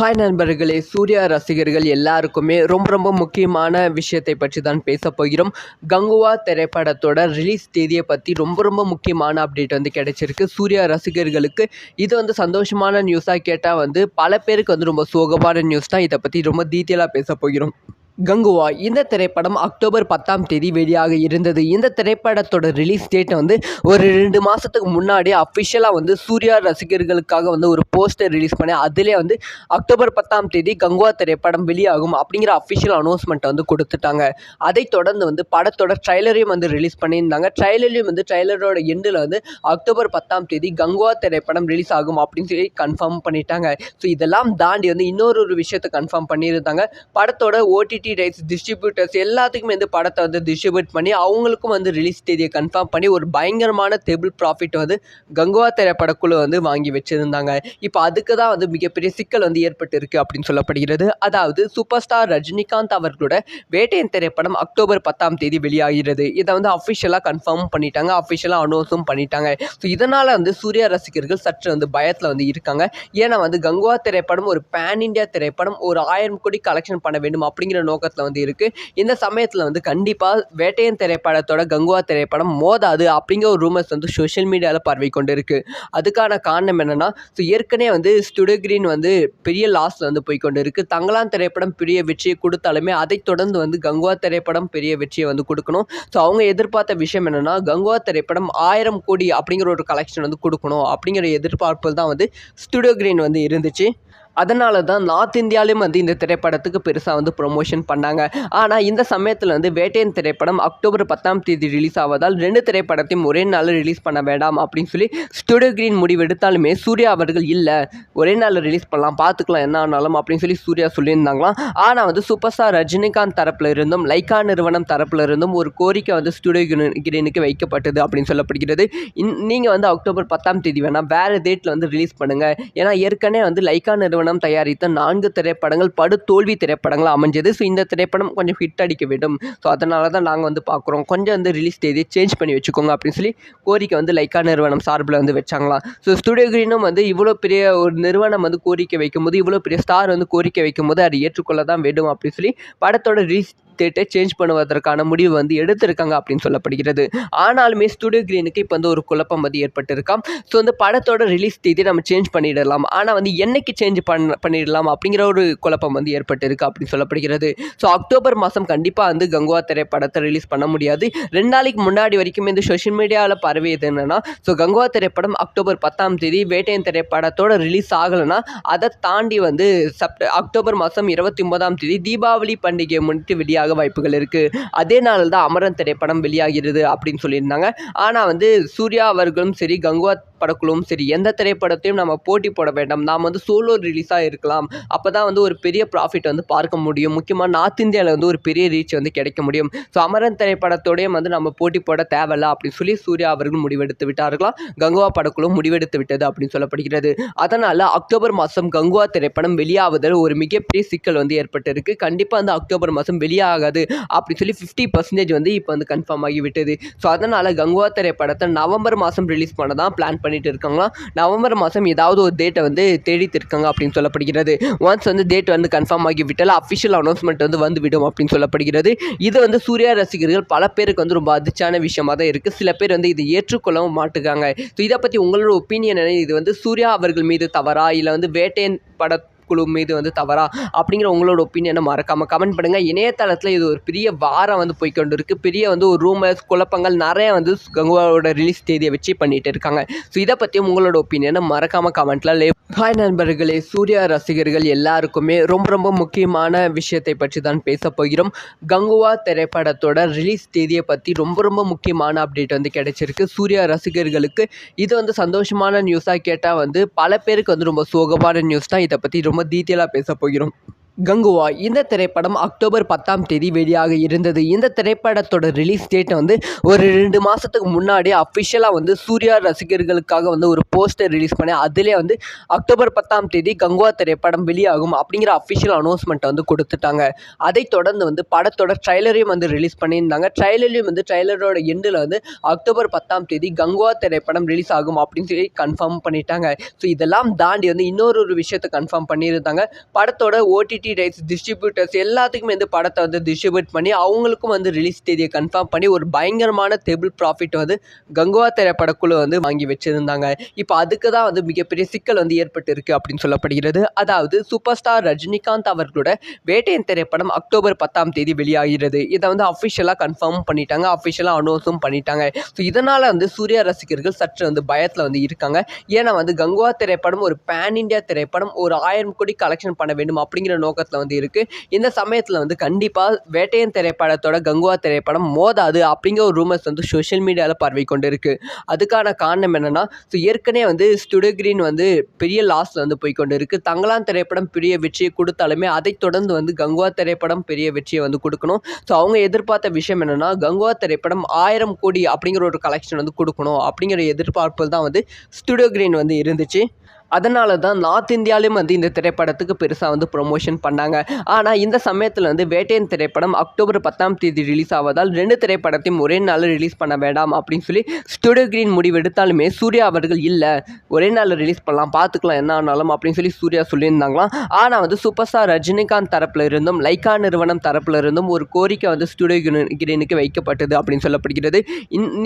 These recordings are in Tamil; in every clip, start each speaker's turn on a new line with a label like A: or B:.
A: ஹாய் நண்பர்களே, சூர்யா ரசிகர்கள் எல்லாருக்குமே ரொம்ப முக்கியமான விஷயத்தை பற்றி தான் பேச போகிறோம். கங்குவா திரைப்படத்தோட ரிலீஸ் தேதியை பற்றி ரொம்ப முக்கியமான அப்டேட் வந்து கிடைச்சிருக்கு. சூர்யா ரசிகர்களுக்கு இது வந்து சந்தோஷமான நியூஸாக கேட்டால் வந்து பல பேருக்கு வந்து ரொம்ப சோகமான நியூஸ் தான். இதை பற்றி ரொம்ப டீட்டெயிலாக பேச போகிறோம். கங்குவா இந்த திரைப்படம் அக்டோபர் 10ஆம் தேதி வெளியாக இருந்தது. இந்த திரைப்படத்தோட ரிலீஸ் டேட்டை வந்து ஒரு 2 மாதத்துக்கு முன்னாடி அஃபிஷியலாக வந்து சூர்யா ரசிகர்களுக்காக வந்து ஒரு போஸ்டர் ரிலீஸ் பண்ணி அதிலே வந்து அக்டோபர் 10ஆம் தேதி கங்குவா திரைப்படம் வெளியாகும் அப்படிங்கிற அஃபிஷியல் அனௌன்ஸ்மெண்ட்டை வந்து கொடுத்துட்டாங்க. அதைத் தொடர்ந்து வந்து படத்தோட ட்ரைலரையும் வந்து ரிலீஸ் பண்ணியிருந்தாங்க. ட்ரைலரோட எண்டில் வந்து அக்டோபர் 10ஆம் தேதி கங்குவா திரைப்படம் ரிலீஸ் ஆகும் அப்படின்னு சொல்லி கன்ஃபார்ம் பண்ணிட்டாங்க. ஸோ இதெல்லாம் தாண்டி வந்து இன்னொரு விஷயத்தை கன்ஃபார்ம் பண்ணியிருந்தாங்க. படத்தோட ஓடிடி ரைட்ஸ் டிஸ்ட்ரிபியூட்டர்ஸ் எல்லாத்துக்குமே வந்து படத்தை வந்து டிஸ்ட்ரிபியூட் பண்ணி அவங்களுக்கும் வந்து ரிலீஸ் தேதியை கன்ஃபார்ம் பண்ணி ஒரு பயங்கரமான டேபிள் ப்ராஃபிட் வந்து கங்குவா திரைப்படக்குழு வந்து வாங்கி வச்சுருந்தாங்க. இப்போ அதுக்கு தான் வந்து மிகப்பெரிய சிக்கல் வந்து ஏற்பட்டு அப்படின்னு சொல்லப்படுகிறது. அதாவது சூப்பர் ஸ்டார் ரஜினிகாந்த் அவர்களோட வேட்டையன் திரைப்படம் அக்டோபர் 10ஆம் தேதி வெளியாகிறது. இதை வந்து அஃபிஷியலாக கன்ஃபார்ம் பண்ணிட்டாங்க, அஃபிஷியலாக அனௌன்ஸும் பண்ணிட்டாங்க. ஸோ இதனால் வந்து சூர்யா ரசிகர்கள் சற்று வந்து பயத்தில் வந்து இருக்காங்க. ஏன்னா வந்து கங்குவா திரைப்படம் ஒரு பேன் இண்டியா திரைப்படம், ஒரு 1000 கோடி கலெக்ஷன் பண்ண வேண்டும் அப்படிங்கிற நோக்கத்தில் வந்து இருக்குது. இந்த சமயத்தில் வந்து கண்டிப்பாக வேட்டையன் திரைப்படத்தோட கங்குவா திரைப்படம் மோதாது அப்படிங்கிற ஒரு ரூமர்ஸ் வந்து சோஷியல் மீடியாவில் பரவி கொண்டு இருக்குது. அதுக்கான காரணம் என்னென்னா, ஸோ ஏற்கனவே வந்து ஸ்டுடியோ கிரீன் வந்து பெரிய லாஸில் வந்து போய்கொண்டு இருக்குது. தங்கலான் திரைப்படம் பெரிய வெற்றியை கொடுத்தாலுமே அதைத் தொடர்ந்து வந்து கங்குவா திரைப்படம் பெரிய வெற்றியை வந்து கொடுக்கணும். ஸோ அவங்க எதிர்பார்த்த விஷயம் என்னென்னா, கங்குவா திரைப்படம் 1000 கோடி அப்படிங்கிற ஒரு கலெக்ஷன் வந்து கொடுக்கணும் அப்படிங்கிற எதிர்பார்ப்பு தான் வந்து ஸ்டுடியோ கிரீன் வந்து இருந்துச்சு. அதனால தான் நார்த் இந்தியாவிலையும் வந்து இந்த திரைப்படத்துக்கு பெருசாக வந்து ப்ரொமோஷன் பண்ணாங்க. ஆனால் இந்த சமயத்தில் வந்து வேட்டையன் திரைப்படம் அக்டோபர் 10ஆம் தேதி ரிலீஸ் ஆவதால் 2 திரைப்படத்தையும் ஒரே நாளில் ரிலீஸ் பண்ண வேண்டாம் அப்படின்னு சொல்லி ஸ்டுடியோ கிரீன் முடிவு எடுத்தாலுமே சூர்யா அவர்கள் இல்லை, ஒரே நாளில் ரிலீஸ் பண்ணலாம், பார்த்துக்கலாம் என்ன ஆனாலும் அப்படின்னு சொல்லி சூர்யா சொல்லியிருந்தாங்களாம். ஆனால் வந்து சூப்பர் ஸ்டார் ரஜினிகாந்த் தரப்பில் இருந்தும் லைக்கா நிறுவனம் தரப்பில் இருந்தும் ஒரு கோரிக்கை வந்து ஸ்டுடியோ கிரீனுக்கு வைக்கப்பட்டது அப்படின்னு சொல்லப்படுகிறது. நீங்கள் வந்து அக்டோபர் 10ஆம் தேதி வேணால் வேறு டேட்டில் வந்து ரிலீஸ் பண்ணுங்கள். ஏன்னா ஏற்கனவே வந்து லைக்கா நிறுவனம் தயாரித்த 4 திரைப்படங்கள் படு தோல்வி திரைப்படங்கள் அமைஞ்சது. ஸோ இந்த திரைப்படம் கொஞ்சம் ஹிட் அடிக்க வேண்டும், ஸோ அதனால தான் நாங்கள் வந்து பார்க்குறோம், கொஞ்சம் வந்து ரிலீஸ் தேதியை சேஞ்ச் பண்ணி வச்சுக்கோங்க அப்படின்னு சொல்லி கோரிக்கை வந்து லைக்கா நிறுவனம் சார்பில் வந்து வச்சாங்களாம். ஸோ ஸ்டுடியோ கிரீனும் வந்து இவ்வளோ பெரிய ஒரு நிறுவனம் வந்து கோரிக்கை வைக்கும்போது, இவ்வளோ பெரிய ஸ்டார் வந்து கோரிக்கை வைக்கும்போது அது ஏற்றுக்கொள்ள தான் வேண்டும் அப்படின்னு சொல்லி படத்தோட ரிலீஸ் டேட்டை சேஞ்ச் பண்ணுவதற்கான முடிவு வந்து எடுத்திருக்காங்க அப்படின்னு சொல்லப்படுகிறது. ஆனாலுமே ஸ்டுடியோ கிரீனுக்கு இப்போ வந்து ஒரு குழப்பம் வந்து ஏற்பட்டிருக்காம். ஸோ வந்து படத்தோட ரிலீஸ் தேதியை நம்ம சேஞ்ச் பண்ணிடலாம், ஆனால் வந்து என்னைக்கு சேஞ்ச் பண்ணிடலாம் அப்படிங்கிற ஒரு குழப்பம் வந்து ஏற்பட்டிருக்கு அப்படின்னு சொல்லப்படுகிறது. ஸோ அக்டோபர் மாதம் கண்டிப்பாக வந்து கங்குவா திரைப்படத்தை ரிலீஸ் பண்ண முடியாது. 2 நாளைக்கு முன்னாடி வரைக்கும் இந்த சோஷியல் மீடியாவில் பரவியது என்னன்னா, ஸோ கங்குவா திரைப்படம் அக்டோபர் 10ஆம் தேதி வேட்டையன் திரைப்படத்தோட ரிலீஸ் ஆகலைன்னா அதை தாண்டி வந்து அக்டோபர் மாதம் 29ஆம் தேதி தீபாவளி பண்டிகையை முன்னிட்டு வெளியாக வாய்ப்புகள் இருக்கு. அதே நாளில் தான் அமரன் திரைப்படம் வெளியாகிறது அப்படின்னு சொல்லியிருந்தாங்க. ஆனால் வந்து சூர்யா அவர்களும் சரி, கங்குவா படக்குழுவும் சரி, எந்த திரைப்படத்தையும் நம்ம போட்டி போட வேண்டாம், நாம் வந்து சோலோ ரிலீஸாக இருக்கலாம், அப்போ தான் வந்து ஒரு பெரிய ப்ராஃபிட் வந்து பார்க்க முடியும், முக்கியமாக நார்த் இந்தியாவில் வந்து ஒரு பெரிய ரீச் வந்து கிடைக்க முடியும். ஸோ அமரன் திரைப்படத்தோடையும் வந்து நம்ம போட்டி போட தேவையில்ல அப்படின்னு சொல்லி சூர்யா அவர்கள் முடிவெடுத்து விட்டார்களாம். கங்குவா படக்குழு முடிவெடுத்து விட்டது அப்படின்னு சொல்லப்படுகிறது. அதனால் அக்டோபர் மாதம் கங்குவா திரைப்படம் வெளியாவதில் ஒரு மிகப்பெரிய சிக்கல் வந்து ஏற்பட்டிருக்கு. கண்டிப்பாக வந்து அக்டோபர் மாதம் வெளியாகாது அப்படின்னு சொல்லி 50% வந்து இப்போ வந்து கன்ஃபார்ம் ஆகிவிட்டது. ஸோ அதனால் கங்குவா திரைப்படத்தை நவம்பர் மாதம் ரிலீஸ் பண்ண தான் பிளான் பண்ணிட்டு இருக்காங்களாம். நவம்பர் மாதம் ஏதாவது ஒரு டேட்டை வந்து தேடிட்டு இருக்காங்க அப்படின்னு சொல்லப்படுகிறது. ஒன்ஸ் வந்து டேட் வந்து கன்ஃபார்ம் ஆகிவிட்டால் அஃபிஷியல் அனௌன்ஸ்மெண்ட் வந்து வந்துவிடும் அப்படின்னு சொல்லப்படுகிறது. இது வந்து சூர்யா ரசிகர்கள் பல பேருக்கு வந்து ரொம்ப அதிர்ச்சியான விஷயமாக தான் இருக்குது. சில பேர் வந்து இதை ஏற்றுக்கொள்ளவும் மாட்டுக்காங்க. ஸோ இதை பற்றி உங்களோட ஒப்பீனியன் என்ன? இது வந்து சூர்யா அவர்கள் மீது தவறா, இல்லை வந்து வேட்டையன் குழு மீது வந்து தவறா அப்படிங்கிற உங்களோட ஒப்பீனியனை மறக்காமல் கமெண்ட் பண்ணுங்கள். இணையதளத்தில் இது ஒரு பெரிய வாரம் வந்து போய்கொண்டு இருக்குது. பெரிய வந்து ஒரு ரூமர்ஸ் குழப்பங்கள் நிறைய வந்து கங்குவாவோட ரிலீஸ் தேதியை வச்சு பண்ணிட்டு இருக்காங்க. ஸோ இதை பற்றியும் உங்களோட ஒப்பீனியனை மறக்காமல் கமெண்ட்டில் ஹாய் நண்பர்களே, சூர்யா ரசிகர்கள் எல்லாருக்குமே ரொம்ப முக்கியமான விஷயத்தை பற்றி தான் பேச போகிறோம். கங்குவா திரைப்படத்தோட ரிலீஸ் தேதியை பற்றி ரொம்ப முக்கியமான அப்டேட் வந்து கிடைச்சிருக்கு. சூர்யா ரசிகர்களுக்கு இது வந்து சந்தோஷமான நியூஸாக கேட்டால் வந்து பல பேருக்கு வந்து ரொம்ப சோகமான நியூஸ் தான். இதை பற்றி ரொம்ப டீட்டெயிலாக பேச போகிறோம். கங்குவா இந்த திரைப்படம் அக்டோபர் 10ஆம் தேதி வெளியாக இருந்தது. இந்த திரைப்படத்தோட ரிலீஸ் டேட்டை வந்து ஒரு 2 மாதத்துக்கு முன்னாடி அஃபிஷியலாக வந்து சூர்யா ரசிகர்களுக்காக வந்து ஒரு போஸ்டர் ரிலீஸ் பண்ணி அதிலே வந்து அக்டோபர் 10ஆம் தேதி கங்குவா திரைப்படம் வெளியாகும் அப்படிங்கிற அஃபிஷியல் அனௌன்ஸ்மெண்ட்டை வந்து கொடுத்துட்டாங்க. அதைத் தொடர்ந்து வந்து படத்தோட ட்ரைலரையும் வந்து ரிலீஸ் பண்ணியிருந்தாங்க. ட்ரைலரோட எண்டில் வந்து அக்டோபர் 10ஆம் தேதி கங்குவா திரைப்படம் ரிலீஸ் ஆகும் அப்படின்னு சொல்லி கன்ஃபார்ம் பண்ணிட்டாங்க. ஸோ இதெல்லாம் தாண்டி வந்து இன்னொரு விஷயத்தை கன்ஃபார்ம் பண்ணியிருந்தாங்க. படத்தோட ஓடிடி ரைட்ஸ் டிஸ்ட்ரிபியூட்டர்ஸ் எல்லாத்துக்குமே வந்து படத்தை வந்து டிஸ்ட்ரிபியூட் பண்ணி அவங்களுக்கும் வந்து ரிலீஸ் தேதியை கன்ஃபார்ம் பண்ணி ஒரு பயங்கரமான டேபிள் ப்ராஃபிட் வந்து கங்குவா திரைப்படக்குழு வந்து வாங்கி வச்சிருந்தாங்க. இப்போ அதுக்கு தான் வந்து மிகப்பெரிய சிக்கல் வந்து ஏற்பட்டு இருக்கு அப்படின்னு சொல்லப்படுகிறது. அதாவது சூப்பர் ஸ்டார் ரஜினிகாந்த் அவர்களோட வேட்டையன் திரைப்படம் அக்டோபர் 10ஆம் தேதி வெளியாகிறது. இதை வந்து அஃபிஷியலாக கன்ஃபார்ம் பண்ணிட்டாங்க, அஃபிஷியலாக அனௌன்ஸும் பண்ணிட்டாங்க. ஸோ இதனால் வந்து சூர்யா ரசிகர்கள் சற்று வந்து பயத்தில் வந்து இருக்காங்க. ஏன்னா வந்து கங்குவா திரைப்படம் ஒரு பேன் இண்டியா திரைப்படம், ஒரு 1000 கோடி கலெக்ஷன் பண்ண வேண்டும் அப்படிங்கிற நோக்கத்தில் வந்து இருக்குது. இந்த சமயத்தில் வந்து கண்டிப்பாக வேட்டையன் திரைப்படத்தோட கங்குவா திரைப்படம் மோதாது அப்படிங்கிற ஒரு ரூமர்ஸ் வந்து சோஷியல் மீடியாவில் பரவி கொண்டு இருக்குது. அதுக்கான காரணம் என்னென்னா, ஸோ ஏற்கனவே வந்து ஸ்டுடியோ கிரீன் வந்து பெரிய லாஸில் வந்து போய்கொண்டு இருக்குது. தங்கலான் திரைப்படம் பெரிய வெற்றியை கொடுத்தாலுமே அதைத் தொடர்ந்து வந்து கங்குவா திரைப்படம் பெரிய வெற்றியை வந்து கொடுக்கணும். ஸோ அவங்க எதிர்பார்த்த விஷயம் என்னென்னா, கங்குவா திரைப்படம் 1000 கோடி அப்படிங்கிற ஒரு கலெக்ஷன் வந்து கொடுக்கணும் அப்படிங்கிற எதிர்பார்ப்பு தான் வந்து ஸ்டுடியோ கிரீன் வந்து இருந்துச்சு. அதனால தான் நார்த் இந்தியாவிலும் வந்து இந்த திரைப்படத்துக்கு பெருசாக வந்து ப்ரொமோஷன் பண்ணாங்க. ஆனால் இந்த சமயத்தில் வந்து வேட்டையன் திரைப்படம் அக்டோபர் 10ஆம் தேதி ரிலீஸ் ஆவதால் 2 திரைப்படத்தையும் ஒரே நாளில் ரிலீஸ் பண்ண வேண்டாம் அப்படின்னு சொல்லி ஸ்டுடியோ கிரீன் முடிவெடுத்தாலுமே சூர்யா அவர்கள் இல்லை, ஒரே நாளில் ரிலீஸ் பண்ணலாம், பார்த்துக்கலாம் என்ன ஆனாலும் அப்படின்னு சொல்லி சூர்யா சொல்லியிருந்தாங்களாம். ஆனால் வந்து சூப்பர் ஸ்டார் ரஜினிகாந்த் தரப்பில் இருந்தும் லைக்கா நிறுவனம் தரப்பில் இருந்தும் ஒரு கோரிக்கை வந்து ஸ்டுடியோ கிரீனுக்கு வைக்கப்பட்டது அப்படின்னு சொல்லப்படுகிறது.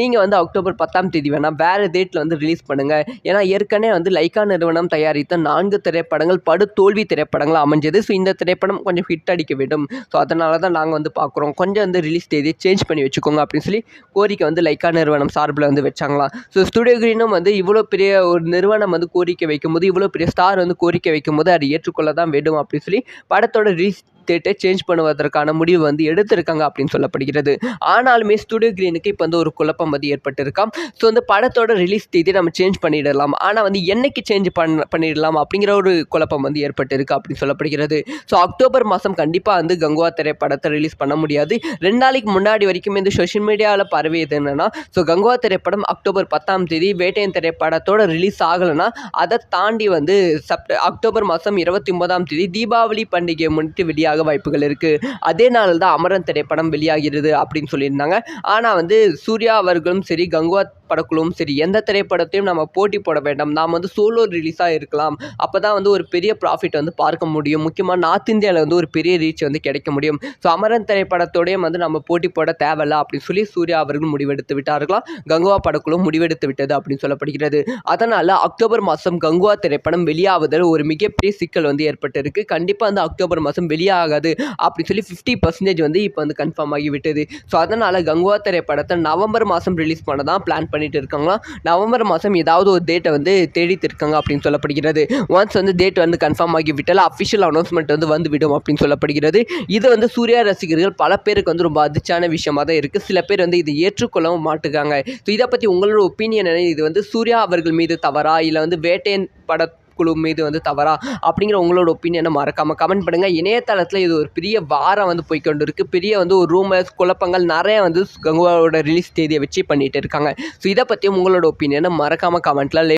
A: நீங்கள் வந்து அக்டோபர் 10ஆம் தேதி வேணால் வேறு டேட்டில் வந்து ரிலீஸ் பண்ணுங்கள். ஏன்னா ஏற்கனவே வந்து லைக்கா நிறுவனம் தயாரித்த 4 திரைப்படங்கள் படு தோல்வி திரைப்படங்கள் அமைஞ்சது. ஸோ இந்த திரைப்படம் கொஞ்சம் ஹிட் அடிக்க வேண்டும், ஸோ அதனால தான் நாங்கள் வந்து பார்க்குறோம், கொஞ்சம் வந்து ரிலீஸ் தேதியை சேஞ்ச் பண்ணி வச்சுக்கோங்க அப்படின்னு சொல்லி கோரிக்கை வந்து லைக்கா நிறுவனம் சார்பில் வந்து வச்சாங்களாம். ஸோ ஸ்டுடியோ கிரீனும் வந்து இவ்வளோ பெரிய ஒரு நிறுவனம் வந்து கோரிக்கை வைக்கும்போது, இவ்வளோ பெரிய ஸ்டார் வந்து கோரிக்கை வைக்கும்போது அது ஏற்றுக்கொள்ள தான் வேண்டும் அப்படின்னு சொல்லி படத்தோட ரிலீஸ் டேட்டை சேஞ்ச் பண்ணுவதற்கான முடிவு வந்து எடுத்திருக்காங்க அப்படின்னு சொல்லப்படுகிறது. ஆனாலுமே ஸ்டுடியோ கிரீனுக்கு இப்போ வந்து ஒரு குழப்பம் வந்து ஏற்பட்டிருக்காம். ஸோ வந்து படத்தோட ரிலீஸ் தேதி நம்ம சேஞ்ச் பண்ணிடலாம், ஆனால் வந்து என்னைக்கு சேஞ்ச் பண்ணிடலாம் அப்படிங்கிற ஒரு குழப்பம் வந்து ஏற்பட்டிருக்கு அப்படின்னு சொல்லப்படுகிறது. ஸோ அக்டோபர் மாதம் கண்டிப்பாக வந்து கங்குவா திரைப்படத்தை ரிலீஸ் பண்ண முடியாது. 2 நாளைக்கு முன்னாடி வரைக்கும் இந்த சோஷியல் மீடியாவில் பரவியது என்னென்னா, ஸோ கங்குவா திரைப்படம் அக்டோபர் 10ஆம் தேதி வேட்டையன் திரைப்படத்தோட ரிலீஸ் ஆகலைன்னா அதை தாண்டி வந்து அக்டோபர் மாதம் 29ஆம் தேதி தீபாவளி பண்டிகையை முன்னிட்டு வெளியாக வாய்ப்புகள் இருக்கு. அதே நாளில் தான் அமரன் திரைப்படம் வெளியாகிறது அப்படின்னு சொல்லியிருந்தாங்க. ஆனால் வந்து சூர்யா அவர்களும் சரி, கங்குவா படக்குழுவும் சரி, எந்த திரைப்படத்தையும் நம்ம போட்டி போட வேண்டாம், நாம் வந்து சோலோ ரிலீஸாக இருக்கலாம், அப்போ தான் வந்து ஒரு பெரிய ப்ராஃபிட் வந்து பார்க்க முடியும், முக்கியமாக நார்த் இந்தியாவில் வந்து ஒரு பெரிய ரீச் வந்து கிடைக்க முடியும். ஸோ அமரன் திரைப்படத்தோடையும் வந்து நம்ம போட்டி போட தேவையில்ல அப்படின்னு சொல்லி சூர்யா அவர்கள் முடிவெடுத்து விட்டார்களாம். கங்குவா படக்குழு முடிவெடுத்து விட்டது அப்படின்னு சொல்லப்படுகிறது. அதனால் அக்டோபர் மாதம் கங்குவா திரைப்படம் வெளியாவதில் ஒரு மிகப்பெரிய சிக்கல் வந்து ஏற்பட்டிருக்கு. கண்டிப்பாக வந்து அக்டோபர் மாதம் வெளியாகாது அப்படின்னு சொல்லி 50% வந்து இப்போ வந்து கன்ஃபார்ம் ஆகிவிட்டது. ஸோ அதனால் கங்குவா திரைப்படத்தை நவம்பர் மாதம் ரிலீஸ் பண்ண தான் பிளான் பண்ணிட்டு இருக்காங்களா. நவம்பர் மாதம் ஏதாவது ஒரு டேட்டை வந்து தேடிட்டு இருக்காங்க அப்படின்னு சொல்லப்படுகிறது. ஒன்ஸ் வந்து டேட் வந்து கன்ஃபார்ம் ஆகிவிட்டால் அஃபிஷியல் அனௌன்ஸ்மெண்ட் வந்து வந்துவிடும் அப்படின்னு சொல்லப்படுகிறது. இது வந்து சூர்யா ரசிகர்கள் பல பேருக்கு வந்து ரொம்ப அதிர்ச்சியான விஷயமாக தான் இருக்குது. சில பேர் வந்து இதை ஏற்றுக்கொள்ளவும் மாட்டுக்காங்க. ஸோ இதை பற்றி உங்களோட ஒப்பீனியன் என்ன? இது வந்து சூர்யா அவர்கள் மீது தவறா, இல்லை வந்து வேட்டையன் குழு மீது வந்து தவறா அப்படிங்கிற உங்களோட ஒப்பீனியனை மறக்காமல் கமெண்ட் பண்ணுங்கள். இணையதளத்தில் இது ஒரு பெரிய வாரம் வந்து போய்கொண்டு இருக்குது. பெரிய வந்து ஒரு ரூமர்ஸ் குழப்பங்கள் நிறைய வந்து கங்குவாவோட ரிலீஸ் தேதியை வச்சு பண்ணிட்டு இருக்காங்க. ஸோ இதை பற்றியும் உங்களோட ஒப்பீனியனை மறக்காமல் கமெண்ட்டில்